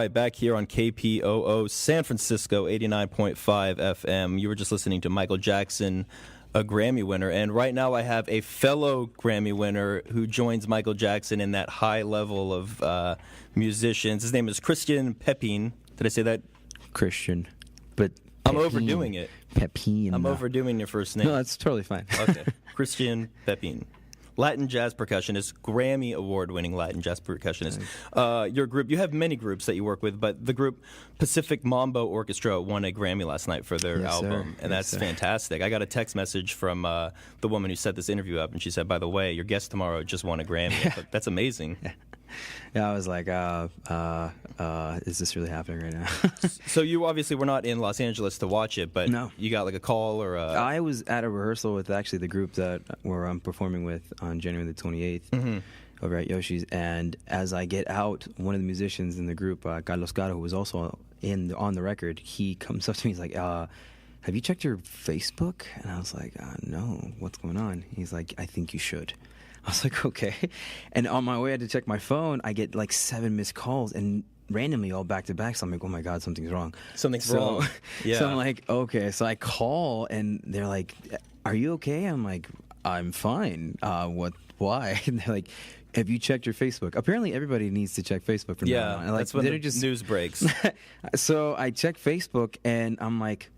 right, back here on KPOO San Francisco 89.5 FM. You were just listening to Michael Jackson, a Grammy winner. And right now I have a fellow Grammy winner who joins Michael Jackson in that high level of musicians. His name is Christian Pepin. Did I say that? Christian. But I'm overdoing it. Pepin. I'm overdoing your first name. No, that's totally fine. Okay. Christian Pepin. Latin jazz percussionist, Grammy Award-winning Latin jazz percussionist. Your group, you have many groups that you work with, but the group Pacific Mambo Orchestra won a Grammy last night for their album, and that's fantastic. I got a text message from the woman who set this interview up, and she said, by the way, your guest tomorrow just won a Grammy. That's amazing. Yeah, I was like, is this really happening right now? So you obviously were not in Los Angeles to watch it, but no. You got like a call or a... I was at a rehearsal with actually the group that I'm performing with on January the 28th over at Yoshi's, and as I get out, one of the musicians in the group, Carlos Caro, who was also on the record, he comes up to me, he's like, have you checked your Facebook? And I was like, no, what's going on? He's like, I think you should. I was like, okay. And on my way, I had to check my phone. I get like 7 missed calls and randomly all back to back. So I'm like, oh my God, something's wrong. Something's wrong. Yeah. So I'm like, okay. So I call and they're like, are you okay? I'm like, I'm fine. Why? And they're like, have you checked your Facebook? Apparently everybody needs to check Facebook from now on. Yeah, that's when the news breaks. So I check Facebook and I'm like,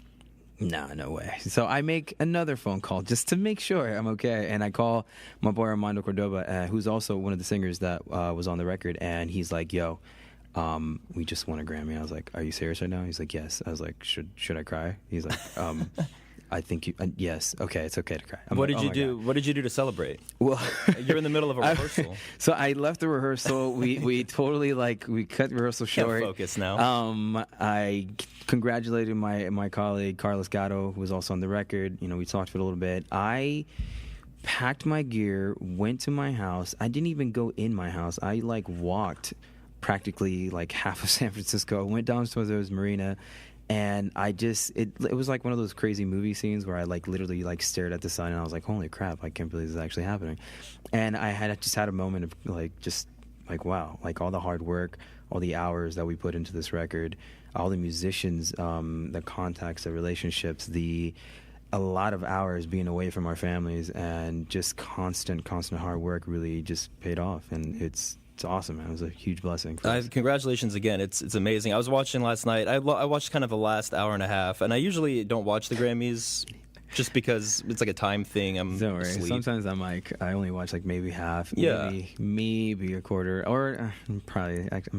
nah, no way. So I make another phone call just to make sure I'm okay. And I call my boy Armando Cordoba, who's also one of the singers that was on the record. And he's like, yo, we just won a Grammy. I was like, are you serious right now? He's like, yes. I was like, should I cry? He's like, I think you, yes. Okay, it's okay to cry. What did you do? What did you do to celebrate? Well, you're in the middle of a rehearsal. So I left the rehearsal. We totally we cut the rehearsal short. Can't focus now. I congratulated my colleague Carlos Gatto, who was also on the record. You know, we talked for a little bit. I packed my gear, went to my house. I didn't even go in my house. I walked practically half of San Francisco. I went down to the Marina. And I just, it was like one of those crazy movie scenes where I literally stared at the sun and I was like, holy crap, I can't believe this is actually happening. And I just had a moment of wow, all the hard work, all the hours that we put into this record, all the musicians, the contacts, the relationships, a lot of hours being away from our families and just constant hard work really just paid off. And it's awesome, man. It was a huge blessing. Congratulations again. It's amazing. I was watching last night. I watched kind of the last hour and a half, and I usually don't watch the Grammys just because it's like a time thing. Don't worry. Asleep. Sometimes I'm I only watch maybe half, maybe a quarter, or I'm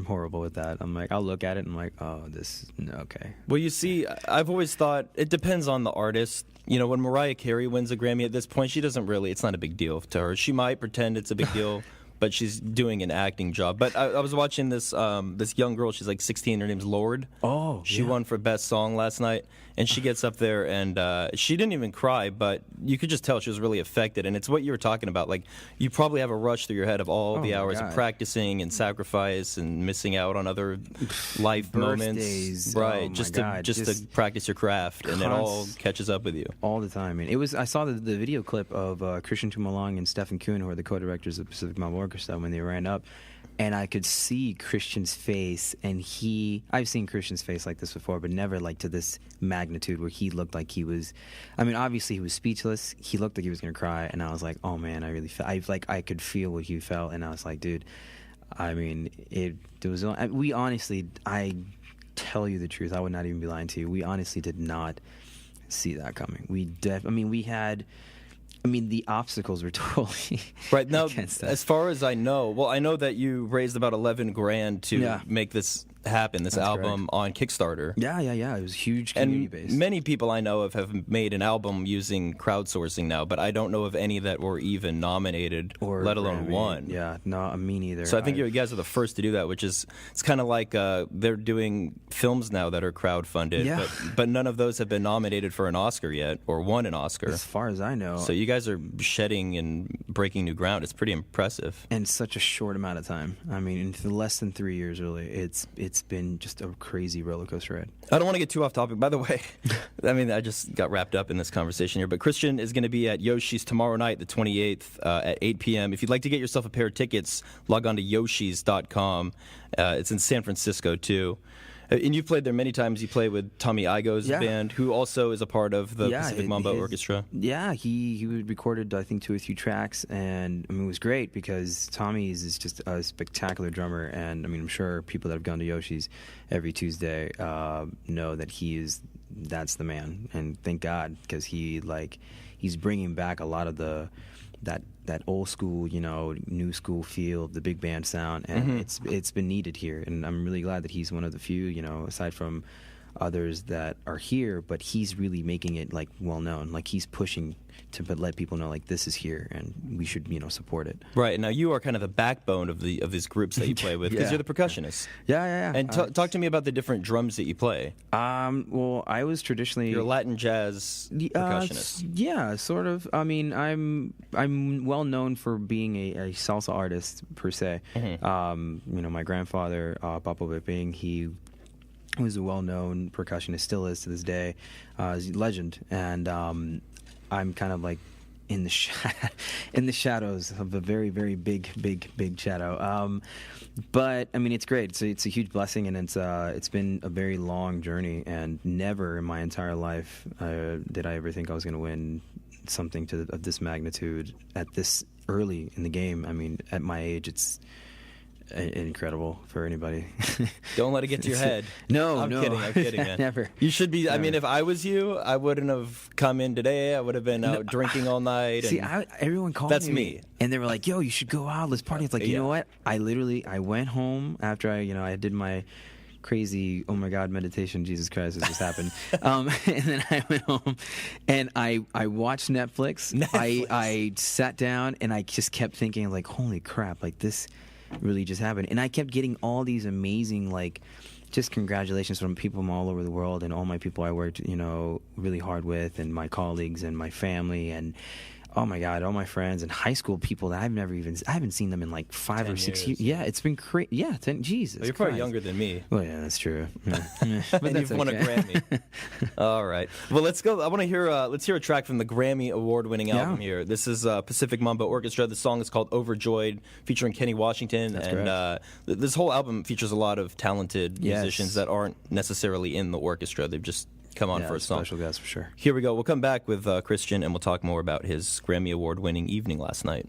horrible with that. I'm I'll look at it and I'm like, oh, this, okay. Well, you see, I've always thought it depends on the artist. You know, when Mariah Carey wins a Grammy at this point, she doesn't really, it's not a big deal to her. She might pretend it's a big deal. But she's doing an acting job. But I was watching this young girl. She's 16. Her name's Lorde. Oh, she won for Best Song last night. And she gets up there, and she didn't even cry, but you could just tell she was really affected. And it's what you were talking about. You probably have a rush through your head of all the hours of practicing and sacrifice and missing out on other life moments. Right, just to practice your craft, and it all catches up with you. All the time. And I saw the video clip of Christian Tumalong and Stephen Kuhn, who are the co-directors of Pacific Mambo Orchestra, when they ran up. And I could see Christian's face, and I've seen Christian's face like this before, but never to this magnitude where he looked like he was, obviously he was speechless. He looked like he was going to cry, and I was like, oh man, I really felt, I could feel what he felt, and I was like, dude, we honestly, I tell you the truth, I would not even be lying to you, we honestly did not see that coming. The obstacles were totally right now. Against us. As far as I know, I know that you raised about $11,000 to make this happen, this album on Kickstarter. Yeah. It was huge community based. And many people I know have made an album using crowdsourcing now, but I don't know of any that were even nominated, or let alone won. Yeah, no, me neither. So I think you guys are the first to do that, which is, it's kind of like they're doing films now that are crowdfunded, but none of those have been nominated for an Oscar yet or won an Oscar. As far as I know. So you guys are shedding and breaking new ground. It's pretty impressive. In such a short amount of time. In less than 3 years, really. It's it's been just a crazy roller coaster ride. I don't want to get too off topic. By the way, I mean, I just got wrapped up in this conversation here, but Christian is going to be at Yoshi's tomorrow night, the 28th, at 8 p.m. If you'd like to get yourself a pair of tickets, log on to yoshis.com. It's in San Francisco, too. And you've played there many times. You play with Tommy Igoe's band, who also is a part of the Pacific Mambo Orchestra. Yeah, he recorded, I think, 2 or 3 tracks, and I mean, it was great because Tommy is just a spectacular drummer, and I mean, I'm sure people that have gone to Yoshi's every Tuesday know that that's the man, and thank God, because he's bringing back a lot of that old school, new school feel, the big band sound, and it's been needed here, and I'm really glad that he's one of the few, aside from others that are here, but he's really making it well known, he's pushing to let people know this is here and we should support it. Right. Now you are kind of the backbone of these groups that you play with because you're the percussionist. Yeah. And talk to me about the different drums that you play. Well, I was traditionally you're a Latin jazz percussionist. Yeah, sort of. I mean, I'm well known for being a salsa artist per se. My grandfather, Papo Pepin, he was a well-known percussionist, still is to this day. He's a legend, and I'm kind of in the shadows of a very, very big shadow. But I mean, it's great. It's a huge blessing, and it's been a very long journey. And never in my entire life did I ever think I was going to win something of this magnitude at this early in the game. I mean, at my age, it's incredible for anybody. Don't let it get to your head. No, I'm kidding, man. Never. You should be. Never. I mean, if I was you, I wouldn't have come in today. I would have been out drinking all night. See, everyone called that's me, and they were like, "Yo, you should go out. Let's party." It's like, you know what? I went home after I did my crazy, oh my God, meditation, Jesus Christ, this just happened. And then I went home and I watched Netflix. I sat down and I just kept thinking holy crap, this really just happened. And I kept getting all these amazing just congratulations from people from all over the world and all my people I worked really hard with, and my colleagues and my family, and oh my God, all my friends and high school people that I haven't seen them in 5 or 6 years. Yeah, it's been crazy. Yeah, 10, Jesus. Well, you're probably younger than me. Well, yeah, that's true. Yeah. But and you've won a Grammy. All right. Well, let's go. I want to hear. Let's hear a track from the Grammy Award-winning album here. This is Pacific Mambo Orchestra. The song is called "Overjoyed," featuring Kenny Washington. That's and this whole album features a lot of talented musicians that aren't necessarily in the orchestra. They've just come on for a song. Special guest for sure. Here we go. We'll come back with Christian, and we'll talk more about his Grammy Award-winning evening last night.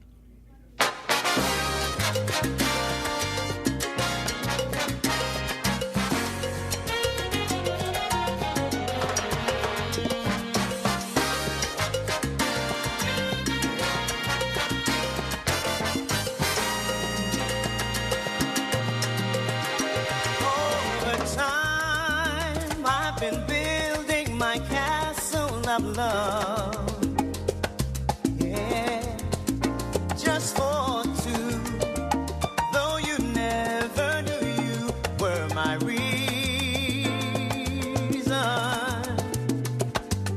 Love, yeah, just for two. Though you never knew you were my reason,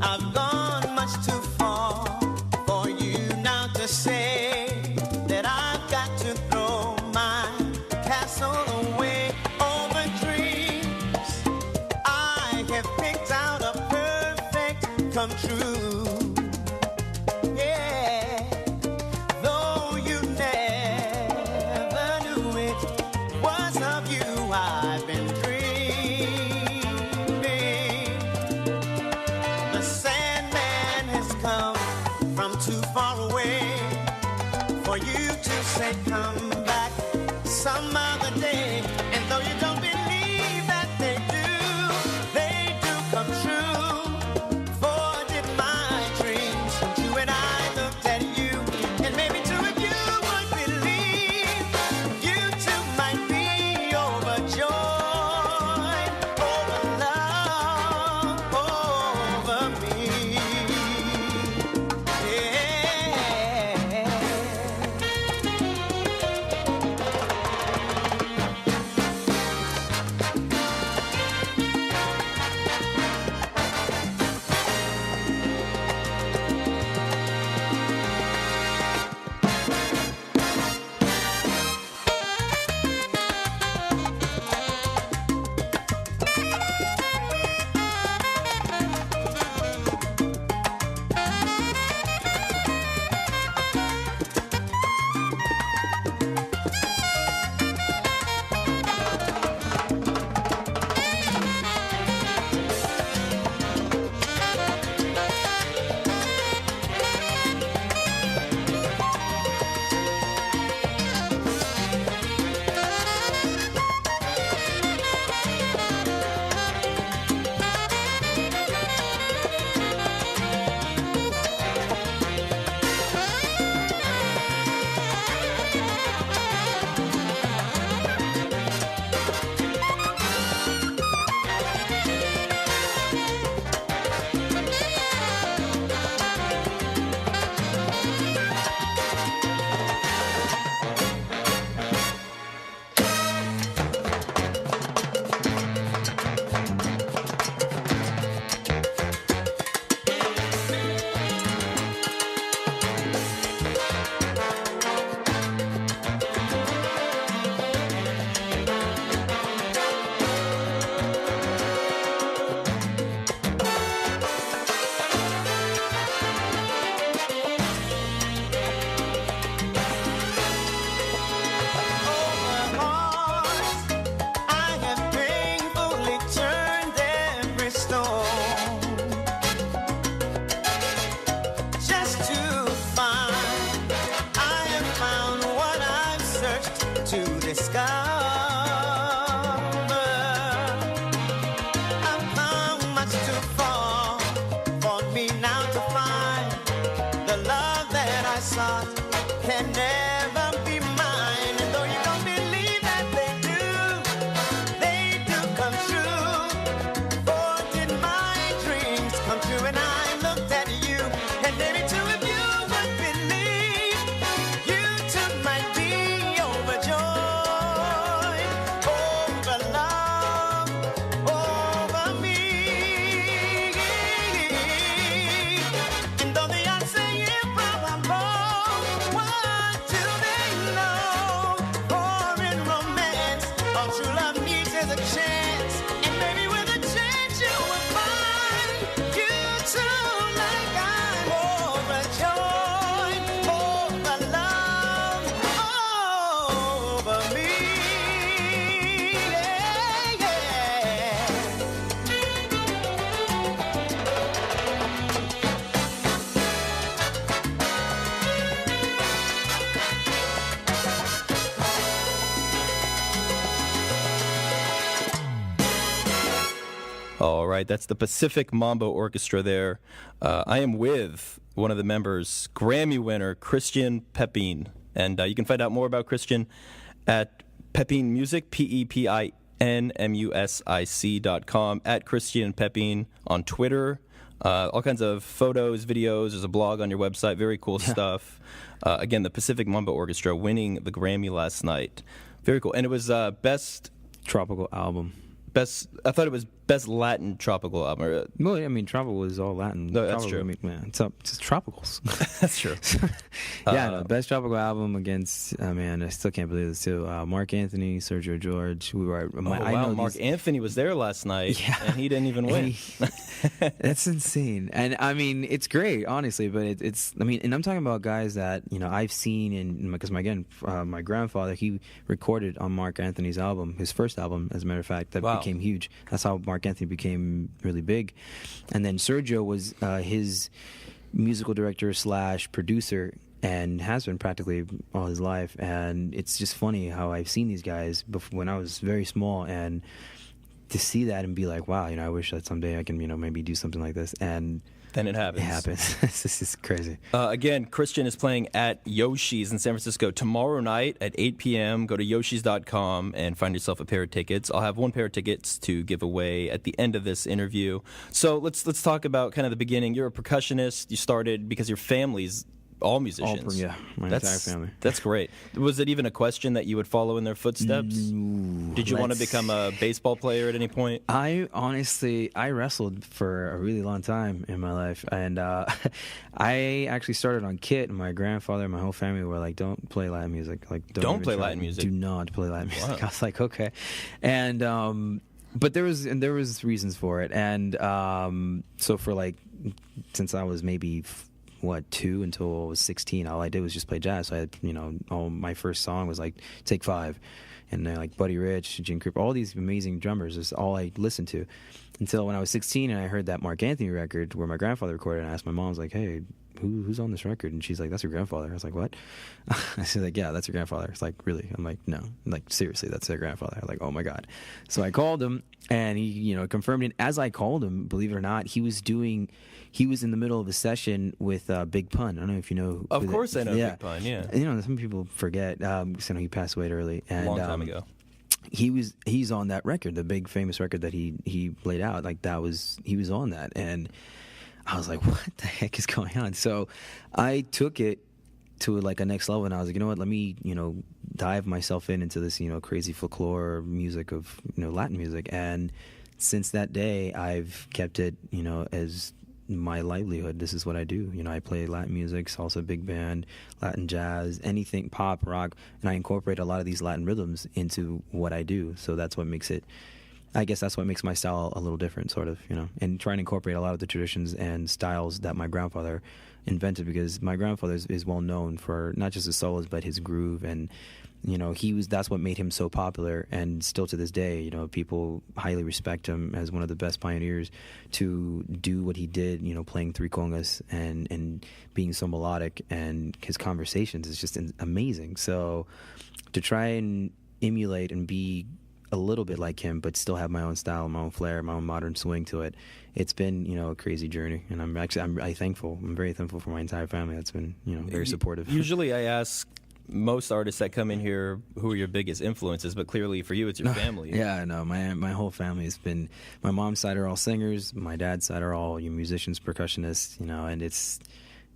I've gone much too far for you now to say that I've got to throw my castle away over dreams I have picked out a perfect come true. Yeah, though you never knew it was of you I've been dreaming. The Sandman has come from too far away for you to say come back some other day. And though you don't believe that they do come true. true love needs is a chance, and maybe with a chance you will find you too, like I'm overjoyed for the love over me. Yeah, yeah. All right, that's the Pacific Mambo Orchestra there. I am with one of the members, Grammy winner Christian Pepin. And you can find out more about Christian at Pepin Music, PEPINMUSIC.com, at Christian Pepin on Twitter. All kinds of photos, videos. There's a blog on your website. Very cool stuff. Again, the Pacific Mambo Orchestra winning the Grammy last night. Very cool. And it was best... Tropical album. I thought it was best Latin tropical album. Well, I mean, tropical was all Latin. No, that's Tropical, true. I mean, man, it's tropicals. That's true. Yeah, best tropical album against. Man, I still can't believe this too. Mark Anthony, Sergio George. We were. I know Mark Anthony was there last night, and he didn't even win. That's insane. And I mean, it's great, honestly. But it's. I mean, and I'm talking about guys that I've seen, and because my grandfather, he recorded on Mark Anthony's album, his first album, as a matter of fact, that became huge. That's how Mark Anthony became really big. And then Sergio was his musical director / producer, and has been practically all his life. And it's just funny how I've seen these guys when I was very small, and to see that and be like, wow, I wish that someday I can maybe do something like this. And then it happens. It happens. This is crazy. Again, Christian is playing at Yoshi's in San Francisco tomorrow night at 8 p.m. Go to yoshis.com and find yourself a pair of tickets. I'll have one pair of tickets to give away at the end of this interview. So let's talk about kind of the beginning. You're a percussionist. You started because your family's all musicians. My entire family. That's great. Was it even a question that you would follow in their footsteps? Did you want to become a baseball player at any point? I wrestled for a really long time in my life, and I actually started on kit, and my grandfather and my whole family were like, don't play Latin music. Like, don't play Latin music. Do not play Latin music. Wow. I was like, okay. And but there was reasons for it. And so for since I was maybe 2 until I was 16, all I did was just play jazz. So I had, my first song was like Take 5, and like Buddy Rich, Gene Krupa, all these amazing drummers is all I listened to until when I was 16 and I heard that Mark Anthony record where my grandfather recorded, and I asked my mom, I was like, hey, who's on this record? And she's like, that's your grandfather. I was like, what? I said, like, yeah, that's your grandfather. It's like, really? I'm like, no. I'm like, seriously, that's their grandfather. I was like, oh my God. So I called him, and he, confirmed it. As I called him, believe it or not, he was in the middle of a session with Big Pun. I don't know if you know. Of course I know Big Pun, yeah. Some people forget, because he passed away early. And, a long time ago. He's on that record, the big famous record that he laid out. Like he was on that, and I was like, what the heck is going on? So I took it to like a next level, and I was like, you know what, let me dive myself into this crazy folklore music of Latin music. And since that day, I've kept it as my livelihood. This is what I do. I play Latin music, salsa, big band, Latin jazz, anything, pop, rock, and I incorporate a lot of these Latin rhythms into what I do. So that's what makes it, I guess that's what makes my style a little different, sort of, and try and incorporate a lot of the traditions and styles that my grandfather invented, because my grandfather is well known for not just his solos, but his groove. And that's what made him so popular, and still to this day, people highly respect him as one of the best pioneers to do what he did, playing three congas and being so melodic, and his conversations is just amazing. So to try and emulate and be a little bit like him, but still have my own style, my own flair, my own modern swing to it, it's been, a crazy journey. And I'm thankful. I'm very thankful for my entire family that's been, very supportive. Usually I ask most artists that come in here who are your biggest influences, but clearly for you it's your family. Yeah, no, my whole family has been, my mom's side are all singers, my dad's side are all musicians, percussionists, and it's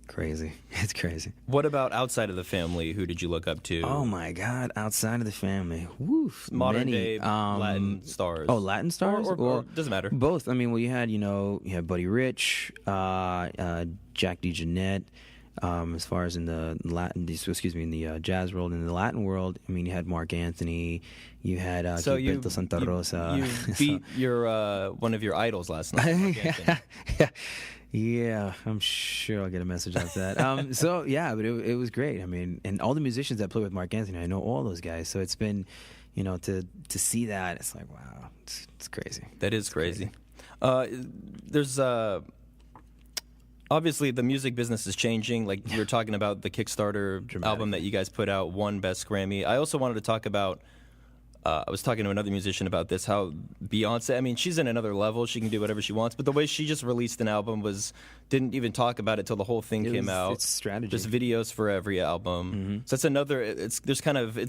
crazy. It's crazy. What about outside of the family? Who did you look up to? Oh my God, outside of the family, woof, modern day Latin stars. Oh, Latin stars, or doesn't matter. Both. I mean, well, you had Buddy Rich, Jack DeJohnette, As far as in the jazz world, in the Latin world, I mean, you had Mark Anthony, you had Gilberto Santa Rosa. You beat your one of your idols last night. Mark Anthony. Yeah, I'm sure I'll get a message after that. So yeah, but it was great. I mean, and all the musicians that play with Mark Anthony, I know all those guys. So it's been, to see that, it's like, wow, it's crazy. That is crazy. There's obviously the music business is changing. Like you were talking about the Kickstarter album that you guys put out, won Best Grammy. I also wanted to talk about. I was talking to another musician about this, how Beyonce, I mean, she's in another level. She can do whatever she wants. But the way she just released an album didn't even talk about it till the whole thing came out. It's strategy. There's videos for every album. Mm-hmm. So that's another, it's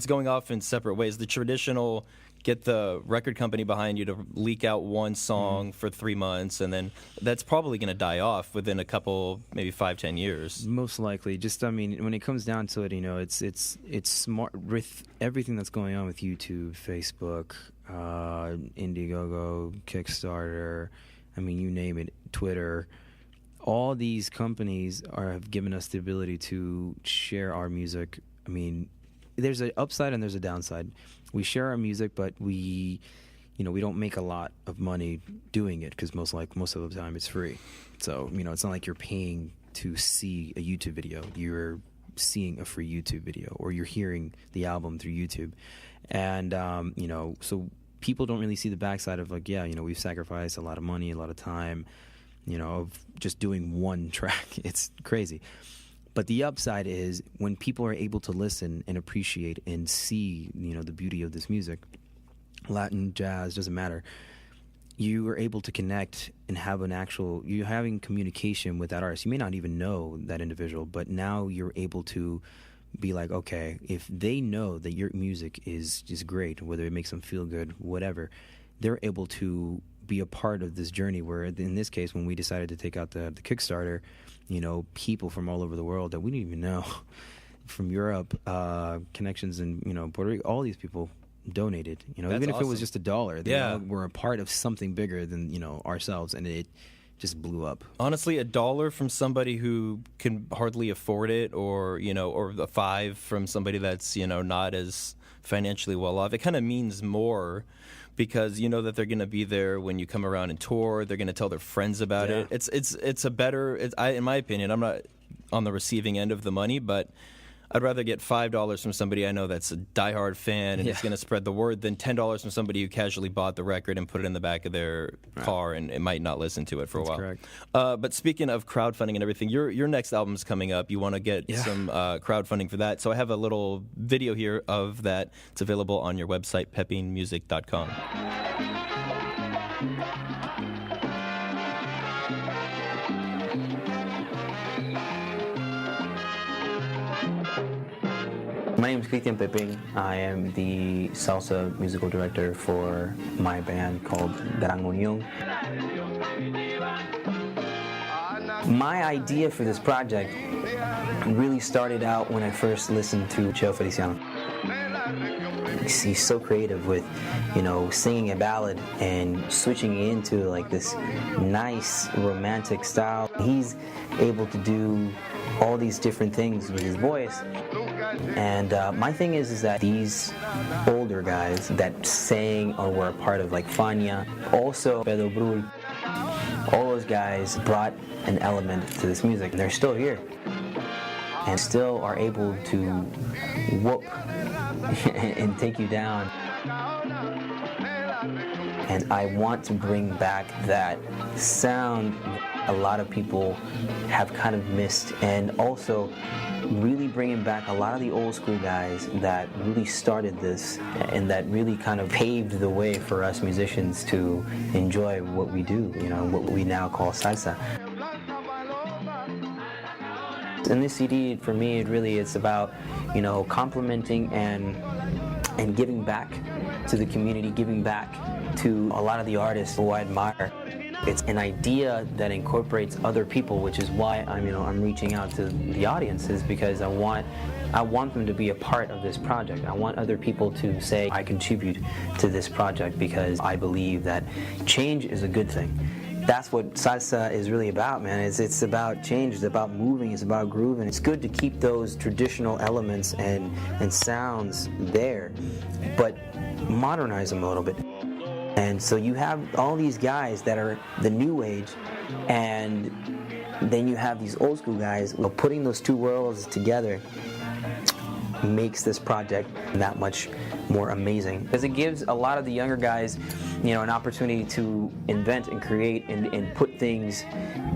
going off in separate ways. The traditional, get the record company behind you to leak out one song for 3 months, and then that's probably going to die off within a couple, maybe 5-10 years. Most likely. Just, I mean, when it comes down to it, it's smart with everything that's going on with YouTube, Facebook, Indiegogo, Kickstarter, I mean, you name it, Twitter. All these companies have given us the ability to share our music. I mean, there's an upside and there's a downside. We share our music, but we don't make a lot of money doing it because most of the time it's free. So, it's not like you're paying to see a YouTube video. You're seeing a free YouTube video, or you're hearing the album through YouTube. And, so people don't really see the backside of like, we've sacrificed a lot of money, a lot of time, of just doing one track. It's crazy. But the upside is when people are able to listen and appreciate and see, the beauty of this music, Latin, jazz, doesn't matter. You are able to connect and have you're having communication with that artist. You may not even know that individual, but now you're able to be like, okay, if they know that your music is great, whether it makes them feel good, whatever, they're able to be a part of this journey where, in this case, when we decided to take out the Kickstarter, people from all over the world that we didn't even know, from Europe, connections in, Puerto Rico, all these people donated, even if awesome. it was just $1, they all were a part of something bigger than, ourselves, and it just blew up. Honestly, $1 from somebody who can hardly afford it, or, or a $5 from somebody that's, not as financially well off, it kind of means more. Because you know that they're going to be there when you come around and tour. They're going to tell their friends about it. It's a better. In my opinion, I'm not on the receiving end of the money, but I'd rather get $5 from somebody I know that's a diehard fan and is going to spread the word than $10 from somebody who casually bought the record and put it in the back of their car and it might not listen to it for a while. Correct. But speaking of crowdfunding and everything, your next album's coming up. You want to get some crowdfunding for that. So I have a little video here of that. It's available on your website, pepinmusic.com. My name is Christian Pepin. I am the salsa musical director for my band called Gran Unión. My idea for this project really started out when I first listened to Cheo Feliciano. He's so creative with, singing a ballad and switching into like this nice romantic style. He's able to do all these different things with his voice. And my thing is that these older guys that sang or were a part of like Fania, also Pedro Brul, all those guys brought an element to this music, and they're still here and still are able to whoop and take you down. And I want to bring back that sound a lot of people have kind of missed, and also really bringing back a lot of the old school guys that really started this and that really kind of paved the way for us musicians to enjoy what we do, what we now call salsa. In this CD, for me, it's about, complimenting and giving back to the community, giving back to a lot of the artists who I admire. It's an idea that incorporates other people, which is why I'm reaching out to the audiences, because I want them to be a part of this project. I want other people to say, I contribute to this project because I believe that change is a good thing. that's what salsa is really about, man. It's about change, it's about moving, it's about grooving. It's good to keep those traditional elements and sounds there, but modernize them a little bit. And so you have all these guys that are the new age, and then you have these old school guys. Well, putting those two worlds together makes this project that much more amazing, because it gives a lot of the younger guys, you know, an opportunity to invent and create and put things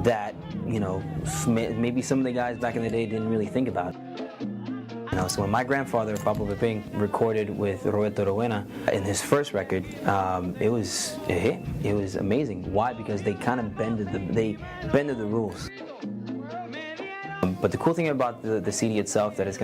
that, you know, maybe some of the guys back in the day didn't really think about. You know, so when my grandfather, Papa Pepin, recorded with Roberto Rowena in his first record, it was a hit. It was amazing. Why? Because they kind of bended the rules. But the cool thing about the CD itself, that it's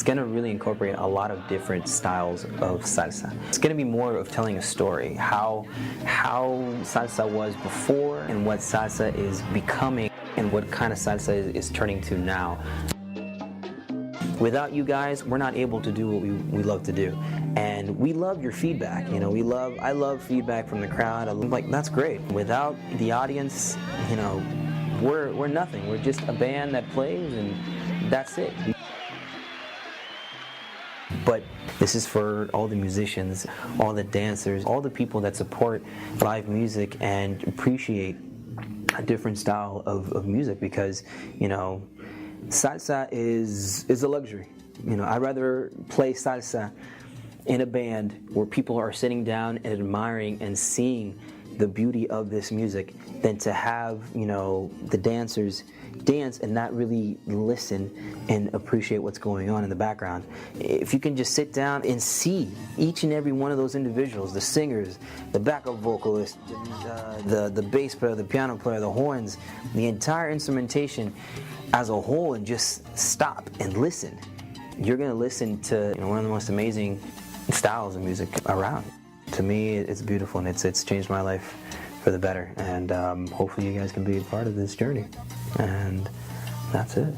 gonna really incorporate a lot of different styles of salsa. It's gonna be more of telling a story, how salsa was before and what salsa is becoming and what kind of salsa is turning to now. Without you guys, we're not able to do what we love to do, and we love your feedback. You know, I love feedback from the crowd. I'm like, that's great. Without the audience, you know, we're nothing. We're just a band that plays, and that's it. But this is for all the musicians, all the dancers, all the people that support live music and appreciate a different style of music, because, you know, salsa is a luxury. You know, I'd rather play salsa in a band where people are sitting down and admiring and seeing the beauty of this music than to have, you know, the dancers dance and not really listen and appreciate what's going on in the background. If you can just sit down and see each and every one of those individuals, the singers, the backup vocalist, the bass player, the piano player, the horns, the entire instrumentation as a whole, and just stop and listen, you're going to listen to, you know, one of the most amazing styles of music around. To me, it's beautiful, and it's changed my life for the better, and hopefully you guys can be a part of this journey, and that's it.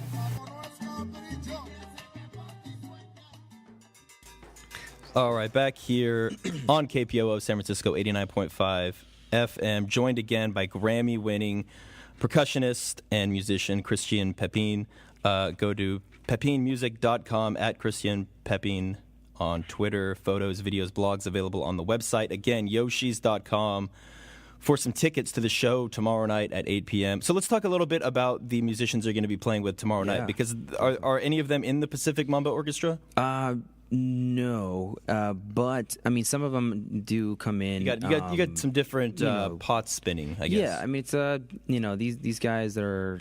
All right, back here on KPOO San Francisco 89.5 FM, joined again by Grammy-winning percussionist and musician Christian Pepin. Go to pepinmusic.com, at Christian Pepin on Twitter. Photos, videos, blogs available on the website. Again, yoshis.com for some tickets to the show tomorrow night at 8 p.m. So let's talk a little bit about the musicians you're going to be playing with tomorrow night, because are any of them in the Pacific Mambo Orchestra? No, but I mean, some of them do come in. You got some different pots spinning, I guess. Yeah, I mean, it's you know, these guys that are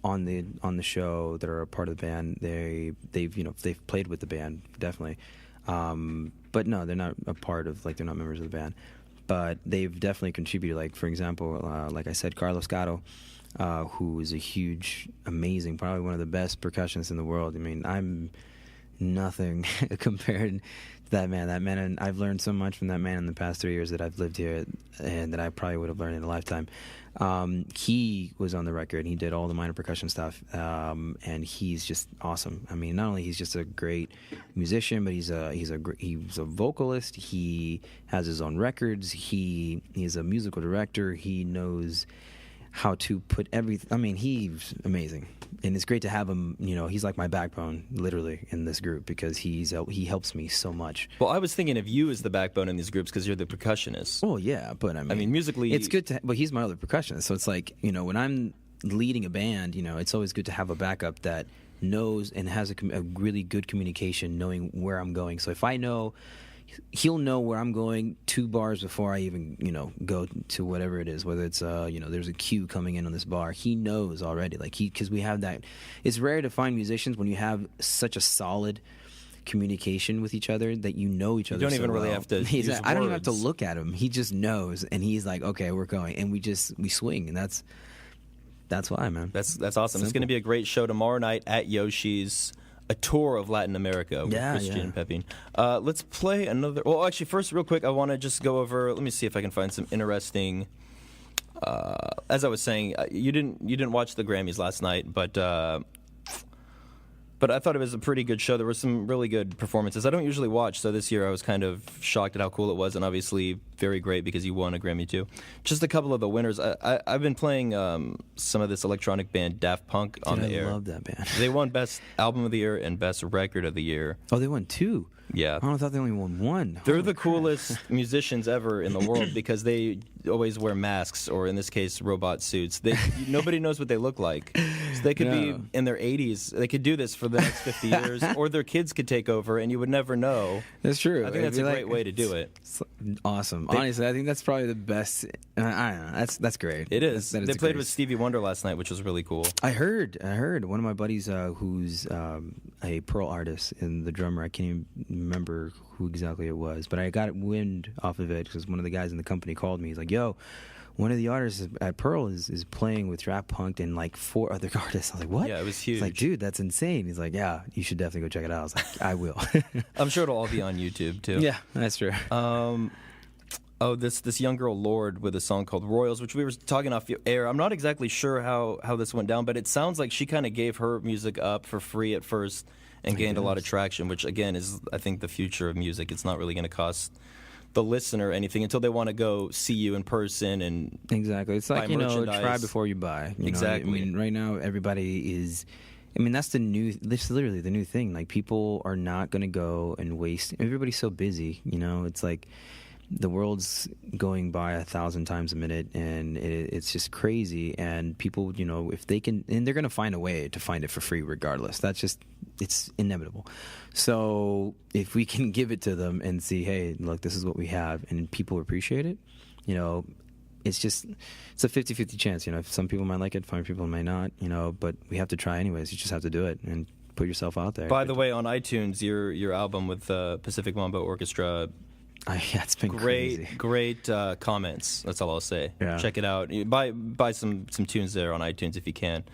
on the show, that are a part of the band, they've played with the band, definitely, but no, they're not a part of, like, they're not members of the band, but they've definitely contributed. Like, for example, like I said, Carlos Gatto, who is a huge, amazing, probably one of the best percussionists in the world. I mean, I'm nothing compared to that man. And I've learned so much from that man in the past 3 years that I've lived here, and that I probably would have learned in a lifetime. He was on the record, and he did all the minor percussion stuff, and he's just awesome. I mean, not only he's just a great musician, but he's a vocalist. He has his own records. He's a musical director. He knows how to put everything. I mean, he's amazing, and it's great to have him. You know, he's like my backbone, literally, in this group, because he helps me so much. Well, I was thinking of you as the backbone in these groups because you're the percussionist. Oh yeah, but I mean musically, it's good to. But he's my other percussionist, so it's like, you know, when I'm leading a band, you know, it's always good to have a backup that knows and has a really good communication, knowing where I'm going. So if I know, he'll know where I'm going 2 bars before I even, you know, go to whatever it is, whether it's, you know, there's a cue coming in on this bar. He knows already, like, because we have that. It's rare to find musicians when you have such a solid communication with each other that you know each other. You don't even really have to use words. I don't even have to look at him. He just knows, and he's like, okay, we're going, and we swing, and that's why, man. That's awesome. Simple. It's going to be a great show tomorrow night at Yoshi's. A tour of Latin America with Christian Pepin. Let's play another. Well, actually, first, real quick, I want to just go over. Let me see if I can find some interesting. As I was saying, you didn't watch the Grammys last night, but But I thought it was a pretty good show. There were some really good performances. I don't usually watch, so this year I was kind of shocked at how cool it was, and obviously very great because you won a Grammy too. Just a couple of the winners. I've been playing some of this electronic band Daft Punk on the air. I love that band. They won Best Album of the Year and Best Record of the Year. Oh, they won 2. Yeah. Oh, I thought they only won 1. They're the coolest musicians ever in the world because they always wear masks, or in this case, robot suits. Nobody knows what they look like. So they could be in their 80s. They could do this for the next 50 years, or their kids could take over, and you would never know. That's true. I think that's a great way to do it. Awesome. Honestly, I think that's probably the best. I don't know. That's great. It is. That is They played with Stevie Wonder last night, which was really cool. I heard. One of my buddies who's a Pearl artist and the drummer, I can't even remember who exactly it was, but I got wind off of it because one of the guys in the company called me. He's like, yo, one of the artists at Pearl is playing with Daft Punk and like 4 other artists. I was like, what? Yeah, it was huge. He's like, dude, that's insane. He's like, yeah, you should definitely go check it out. I was like, I will. I'm sure it'll all be on YouTube, too. Yeah, that's true. This young girl, Lord, with a song called Royals, which we were talking off air. I'm not exactly sure how this went down, but it sounds like she kind of gave her music up for free at first and gained a lot of traction, which, again, is, I think, the future of music. It's not really going to cost the listener anything until they want to go see you in person and exactly. It's like, try before you buy. Exactly. I mean, right now, everybody is... I mean, that's literally the new thing. Like, people are not going to go and waste... Everybody's so busy, It's like... The world's going by 1,000 times a minute, and it's just crazy. And people, if they can, and they're going to find a way to find it for free regardless. It's inevitable. So if we can give it to them and see, hey, look, this is what we have, and people appreciate it, it's a 50-50 chance. If some people might like it, some people might not, but we have to try anyways. You just have to do it and put yourself out there. By the way, on iTunes, your album with Pacific Mambo Orchestra... yeah, it's been crazy. Great comments. That's all I'll say. Yeah. Check it out. Buy some tunes there on iTunes if you can.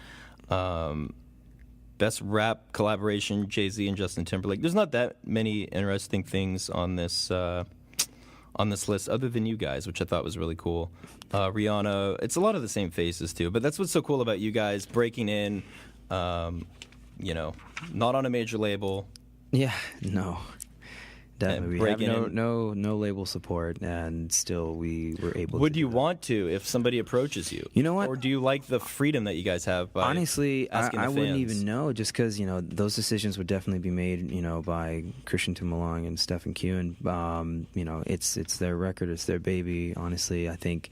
Best rap collaboration: Jay-Z and Justin Timberlake. There's not that many interesting things on this list other than you guys, which I thought was really cool. Rihanna. It's a lot of the same faces too, but that's what's so cool about you guys breaking in. Not on a major label. Yeah. No. Definitely, we have no label support, and still we were able. Would you want to if somebody approaches you? You know what? Or do you like the freedom that you guys have? By honestly, asking I the wouldn't fans? even know, just because those decisions would definitely be made, by Christian Tumulong and Stephen Kuhn. It's their record, it's their baby. Honestly, I think.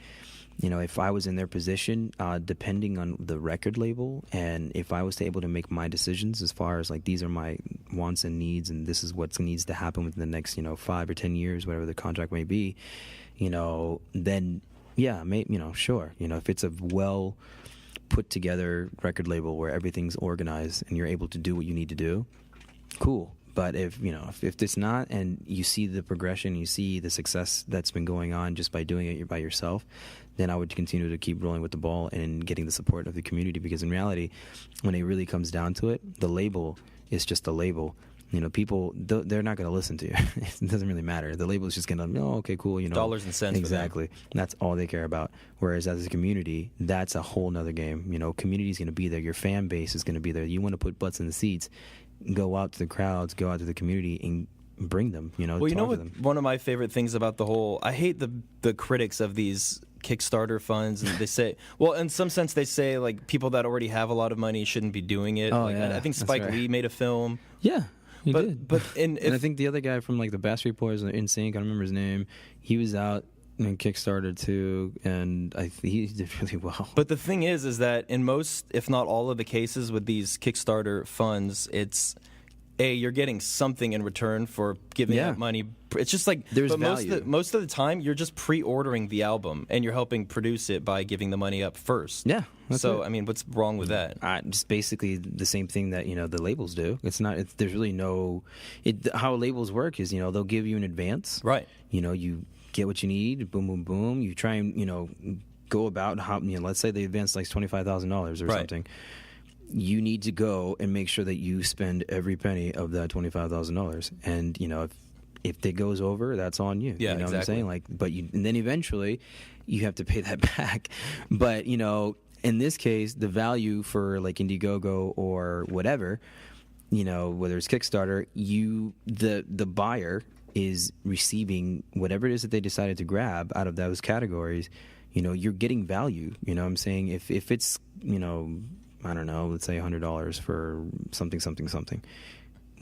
If I was in their position, depending on the record label, and if I was able to make my decisions as far as like these are my wants and needs, and this is what needs to happen within the next 5 or 10 years, whatever the contract may be, then yeah, sure. If it's a well put together record label where everything's organized and you're able to do what you need to do, cool. But if it's not, and you see the progression, you see the success that's been going on just by doing it by yourself, then I would continue to keep rolling with the ball and getting the support of the community. Because in reality, when it really comes down to it, the label is just a label. People, they're not going to listen to you. It doesn't really matter. The label is just going to, okay, cool. Dollars and cents. Exactly. That's all they care about. Whereas as a community, that's a whole nother game. Community is going to be there. Your fan base is going to be there. You want to put butts in the seats. Go out to the crowds, go out to the community, and bring them. Well, one of my favorite things about the whole, I hate the critics of these Kickstarter funds, and they say, well, in some sense, they say like people that already have a lot of money shouldn't be doing it. Oh, yeah, I think Spike Lee made a film. Yeah, he did. And I think the other guy from like the Backstreet Boys, In Sync, I don't remember his name. He was out in Kickstarter too, and he did really well. But the thing is that in most, if not all of the cases with these Kickstarter funds, it's you're getting something in return for giving that money. It's just like there's but value. Most of the time, you're just pre-ordering the album and you're helping produce it by giving the money up first. Yeah. So I mean, what's wrong with that? Just basically the same thing that the labels do. It's not. There's really no. How labels work is they'll give you an advance. Right. You get what you need. Boom, boom, boom. You try and go about how let's say they advance like $25,000 or something. You need to go and make sure that you spend every penny of that $25,000. And if it goes over, that's on you. Yeah, you know exactly. what I'm saying? Like, and then eventually you have to pay that back. But in this case, the value for like Indiegogo or whatever, whether it's Kickstarter, the buyer is receiving whatever it is that they decided to grab out of those categories. You're getting value. I'm saying if it's, I don't know, let's say $100 for something.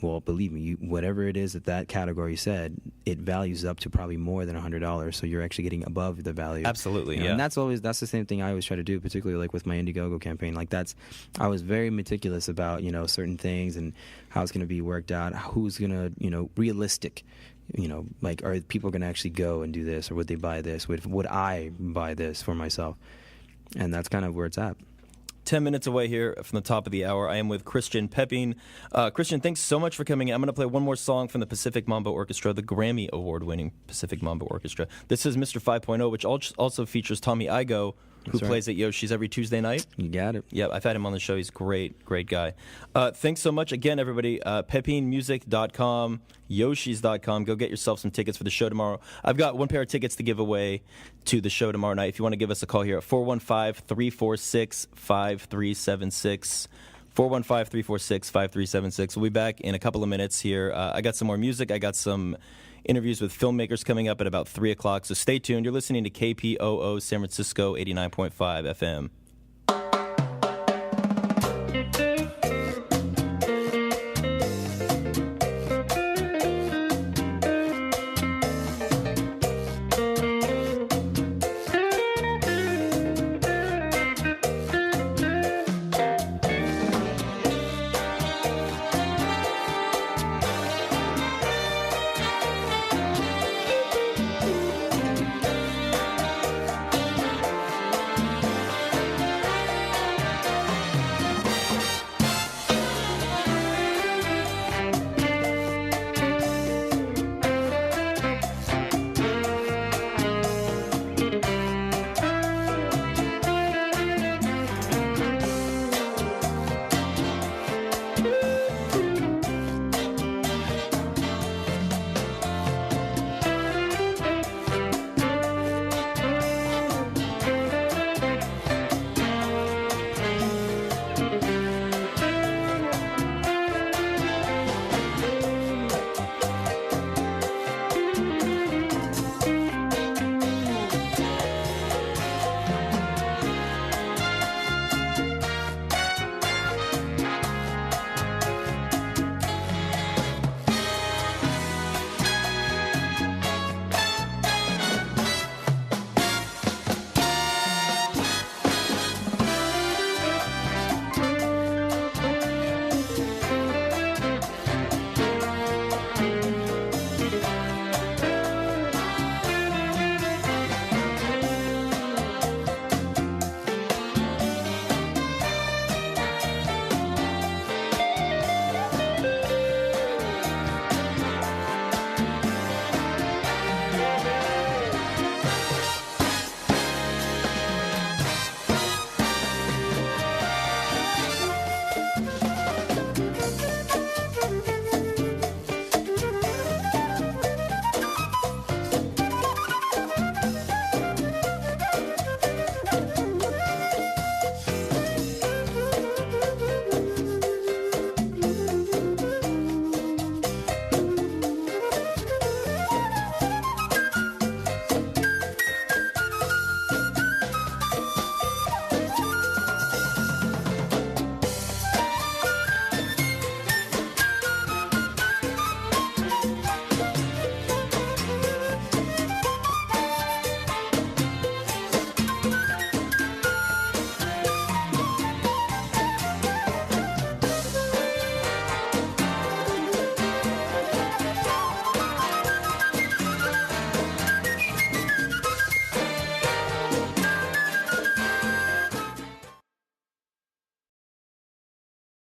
Well, believe me, whatever it is that category said, it values up to probably more than $100. So you're actually getting above the value. Absolutely, yeah. And that's the same thing I always try to do, particularly like with my Indiegogo campaign. Like I was very meticulous about certain things and how it's going to be worked out, who's going to realistic. Like, are people going to actually go and do this, or would they buy this? Would I buy this for myself? And that's kind of where it's at. 10 minutes away here from the top of the hour. I am with Christian Pepin. Christian, thanks so much for coming in. I'm going to play one more song from the Pacific Mambo Orchestra, the Grammy Award-winning Pacific Mambo Orchestra. This is Mr. 5.0, which also features Tommy Igoe, who plays at Yoshi's every Tuesday night. You got it. Yeah, I've had him on the show. He's great guy. Thanks so much again, everybody. PepinMusic.com, Yoshis.com. Go get yourself some tickets for the show tomorrow. I've got one pair of tickets to give away to the show tomorrow night. If you want to give us a call here at 415-346-5376. 415-346-5376. We'll be back in a couple of minutes here. I got some more music. I got some interviews with filmmakers coming up at about 3 o'clock. So stay tuned. You're listening to KPOO San Francisco 89.5 FM.